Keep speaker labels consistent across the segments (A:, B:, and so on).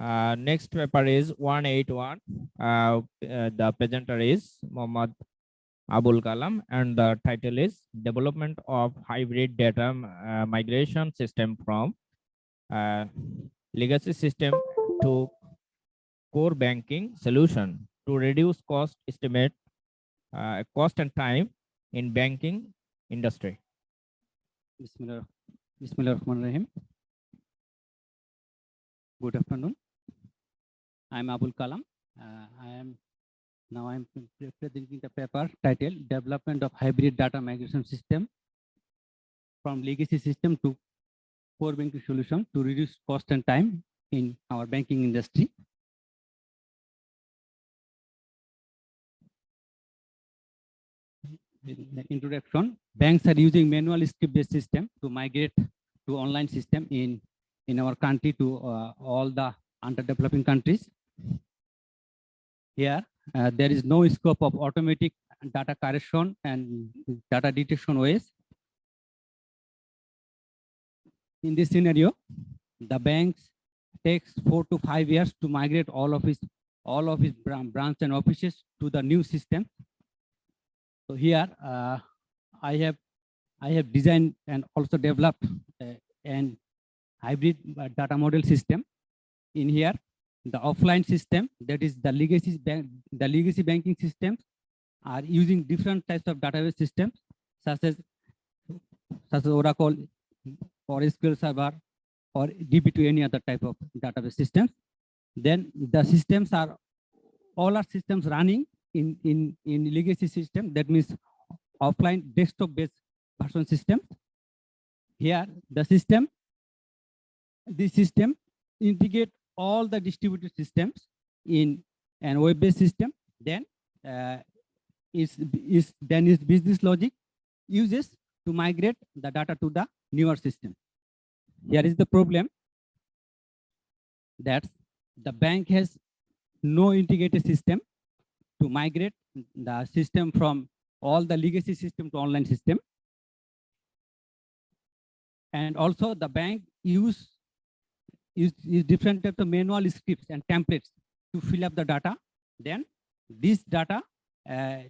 A: Next paper is 181. The presenter is Muhammad Abul Kalam, and the title is Development of Hybrid Data Migration System from Legacy System to Core Banking Solution to reduce estimate cost and time in banking industry.
B: Bismillahirrahmanirrahim. Good afternoon. I am Abul Kalam. I am presenting the paper titled Development of Hybrid Data Migration System from Legacy System to Core Banking Solution to reduce cost and time in our banking industry. The introduction: banks are using manual script-based system to migrate to online system in our country to all the underdeveloping countries. Here, there is no scope of automatic data correction and data detection ways. In this scenario, the banks takes 4 to 5 years to migrate all of his branch and offices to the new system. So here, I have designed and also developed an hybrid data model system. In here, the offline system, that is the legacy banking systems, are using different types of database systems, such as Oracle or SQL Server or DB2, any other type of database systems. Then the systems are all our systems running in legacy system, that means offline desktop-based version system. Here, this system integrate all the distributed systems in an web-based system. Then its business logic uses to migrate the data to the newer system. Here is the problem, that the bank has no integrated system to migrate the system from all the legacy system to online system. And also the bank use different types of manual scripts and templates to fill up the data. Then this data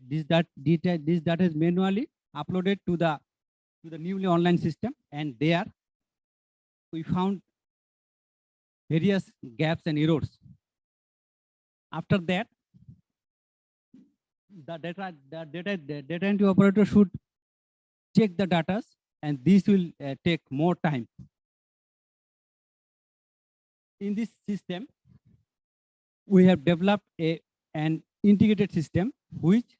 B: is manually uploaded to the newly online system, and there we found various gaps and errors. After that, the data entry operator should check the data, and this will take more time. In this system, we have developed an integrated system which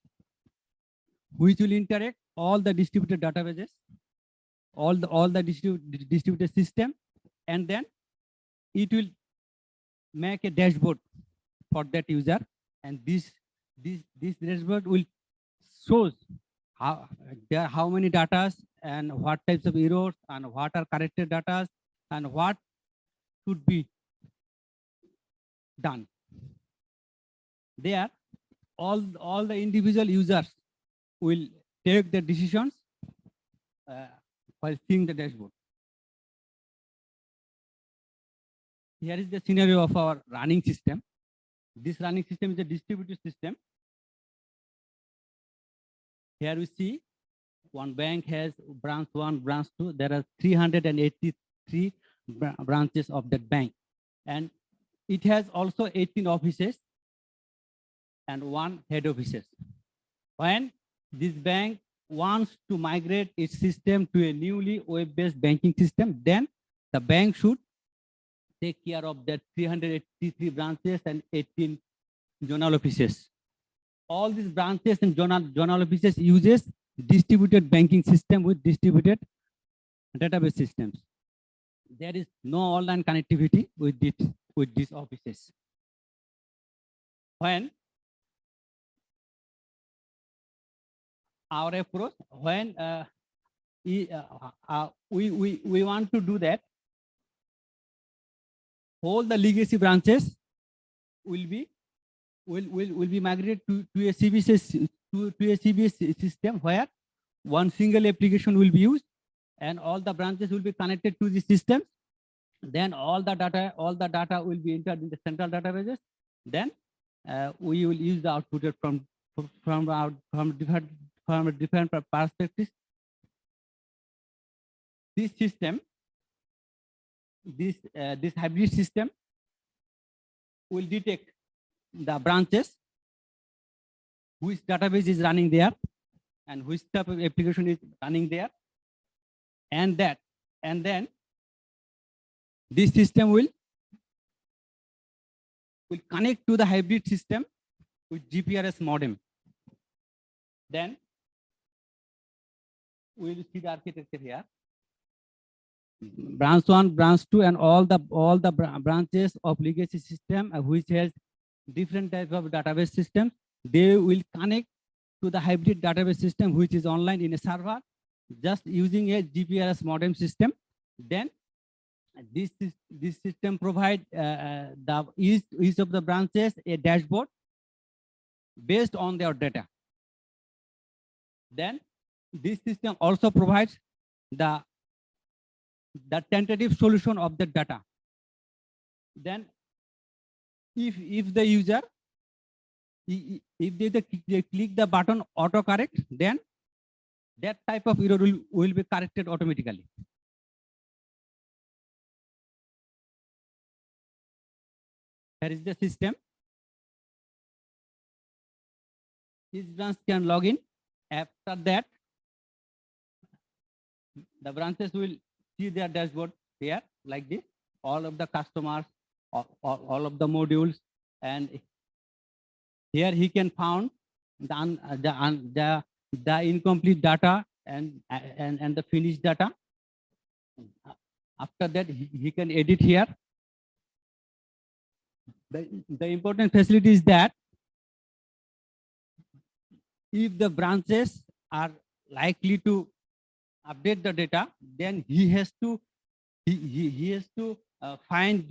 B: will interact all the distributed databases, all the distributed system, and then it will make a dashboard for that user, and this dashboard will shows how many data and what types of errors and what are corrected data and what should be done. There, all the individual users will take the decisions while seeing the dashboard. Here is the scenario of our running system. This running system is a distributed system. Here we see one bank has branch 1, branch 2. There are 383 branches of that bank, and it has also 18 offices and 1 head offices. When this bank wants to migrate its system to a newly web-based banking system, then the bank should take care of that 383 branches and 18 zonal offices. All these branches and zonal offices uses distributed banking system with distributed database systems. There is no online connectivity with these offices. When our approach, when we want to do that, all the legacy branches will be migrated to a CBS system where one single application will be used, and all the branches will be connected to the system, Then all the data will be entered in the central databases. Then we will use the output from different perspectives. This system, this hybrid system will detect the branches, which database is running there, and which type of application is running there, and then this system will connect to the hybrid system with GPRS modem. Then we will see the architecture here. Branch 1, branch 2, and all the branches of legacy system which has different types of database systems, they will connect to the hybrid database system which is online in a server, just using a GPRS modem system. Then this system provide each of the branches a dashboard based on their data. Then this system also provides the tentative solution of the data. Then if the user, if they click the button autocorrect, then that type of error will be corrected automatically. Here is the system. Each branch can log in. After that, the branches will see their dashboard here like this, all of the customers, all of the modules, and here he can find the incomplete data and the finished data. After that, he can edit here. The important facility is that if the branches are likely to update the data, then he has to find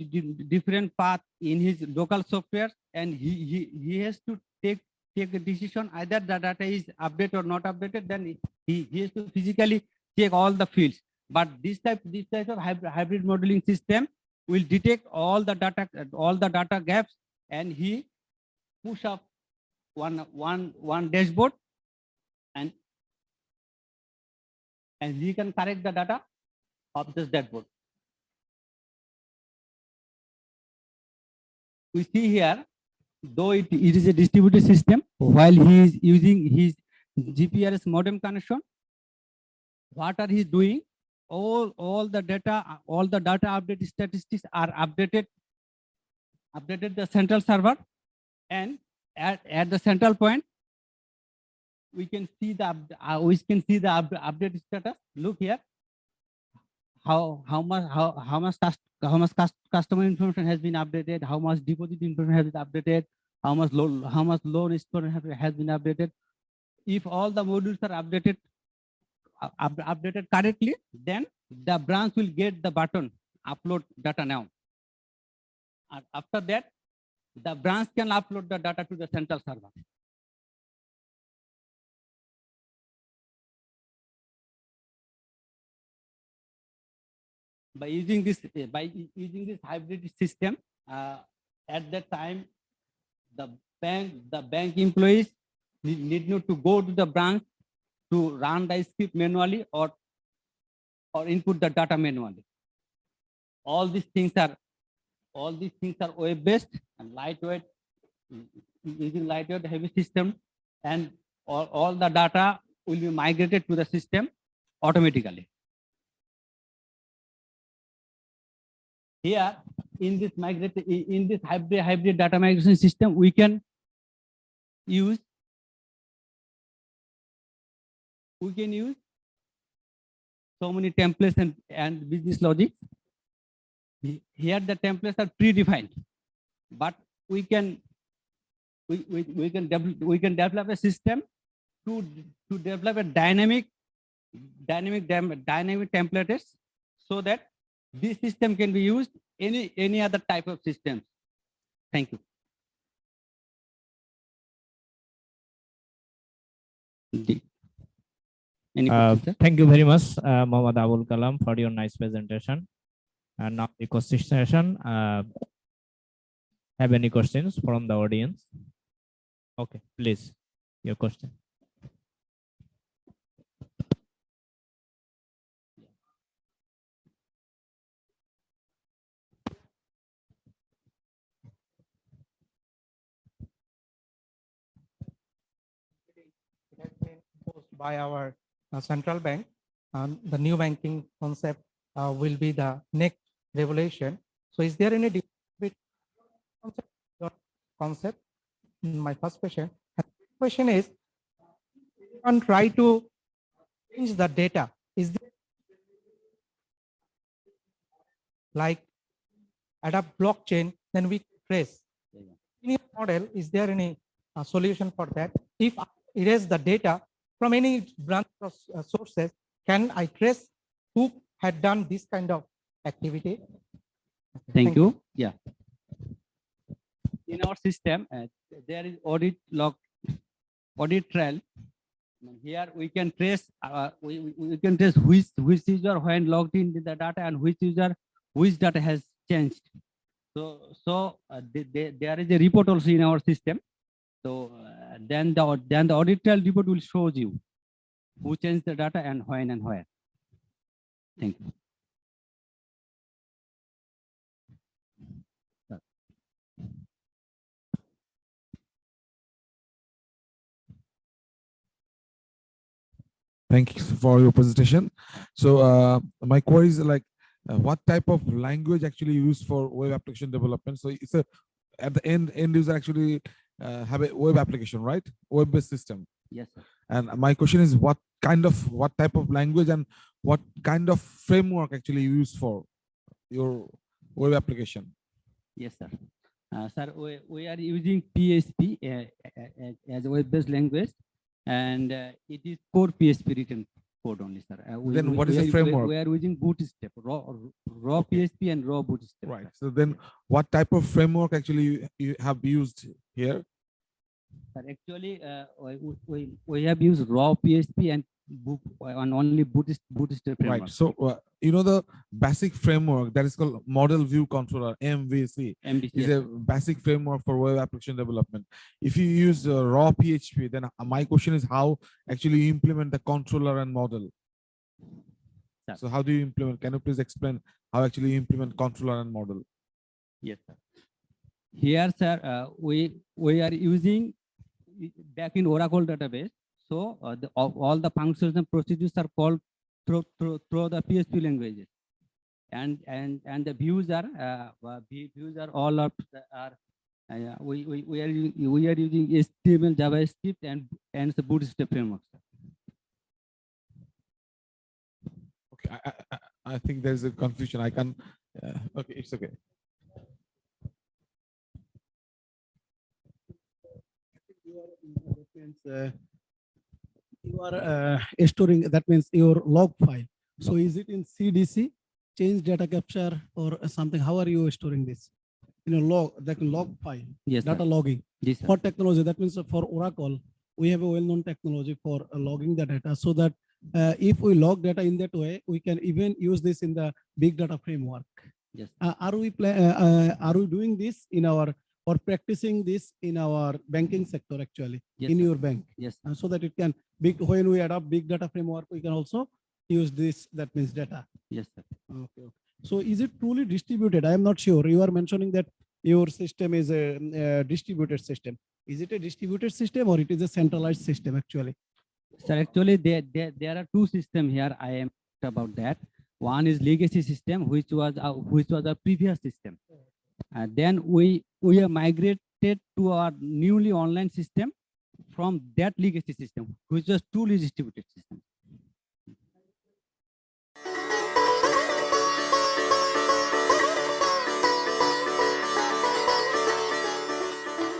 B: different path in his local software, and he has to take a decision either the data is updated or not updated. Then he has to physically check all the fields. But this type of hybrid modeling system will detect all the data gaps, and he push up one dashboard, and he can correct the data of this dashboard. We see here, though it is a distributed system, while he is using his GPRS modem connection, what are he doing? All the data update statistics are updated the central server, and at the central point we can see the update status. Look here, how much customer information has been updated, how much deposit information has been updated, how much loan information has been updated. If all the modules are updated correctly, then the branch will get the button upload data now. And after that, the branch can upload the data to the central server. By using this hybrid system, at that time, the bank employees need not to go to the branch to run the script manually or input the data manually. All these things are web-based and lightweight, using lightweight heavy system, and all the data will be migrated to the system automatically. Here in this hybrid data migration system, we can use so many templates and business logic. Here the templates are predefined, but we can develop a system to develop a dynamic templates, so that this system can be used any other type of systems. Thank you.
A: Thank you very much, Mohammad Abul Kalam, for your nice presentation. And now the question session. Have any questions from the audience? Okay, please, your question.
C: It has been imposed by our central bank. The new banking concept will be the next revolution. So is there any difference between concept? My first question. Question is, and try to change the data. Is there like adapt blockchain, then we trace. In your model, is there any solution for that? If I erase the data from any branch of sources, can I trace who had done this kind of activity?
B: Thank you. Yeah. In our system, there is audit log, audit trail. Here we can trace. We can trace which user when logged in the data and which user which data has changed. So there is a report also in our system. So then the audit trail report will show you who changed the data and when and where. Thank you.
D: Thank you for your presentation. So my query is like, what type of language actually used for web application development? So it's a at the end user actually have a web application, right? Web-based system.
B: Yes, sir.
D: And my question is, what type of language and what kind of framework actually you use for your web application?
B: Yes, sir. Sir, we are using PHP as a web-based language, and it is core PHP written code only, sir.
D: Then what is the framework?
B: We are using Bootstrap, raw
D: Okay.
B: PHP and raw Bootstrap.
D: Right. So then what type of framework actually you have used here?
B: Sir, actually, we have used raw PHP and only Bootstrap framework.
D: Right. So you know the basic framework that is called Model View Controller (MVC)
B: MVC,
D: is
B: yes,
D: a basic framework for web application development. If you use raw PHP, then my question is how actually you implement the controller and model.
B: Sir.
D: So how do you implement? Can you please explain how actually you implement controller and model?
B: Yes, sir. Here, sir, we are using back in Oracle database. So all the functions and procedures are called through the PHP languages, and the views are all of we are using HTML, JavaScript, and the Bootstrap framework.
D: Okay, I think there's a confusion. I can. Okay, it's okay.
E: You are storing, that means your log file. So is it in CDC, change data capture or something? How are you storing this? In a log, like log file,
B: Yes,
E: data
B: sir.
E: logging.
B: Yes, sir.
E: For technology, that means for Oracle, we have a well-known technology for logging the data, so that if we log data in that way, we can even use this in the big data framework.
B: Yes.
E: Are we doing this in our, or practicing this in our banking sector actually,
B: Yes,
E: in
B: sir.
E: your bank?
B: Yes.
E: So that it can when we adopt big data framework, we can also use this, that means data.
B: Yes, sir.
E: Okay. So is it truly distributed? I am not sure. You are mentioning that your system is a distributed system. Is it a distributed system or it is a centralized system actually?
B: Sir, actually, there are two systems here. I am about that. One is legacy system, which was our previous system. Then we have migrated to our newly online system from that legacy system, which was truly distributed system.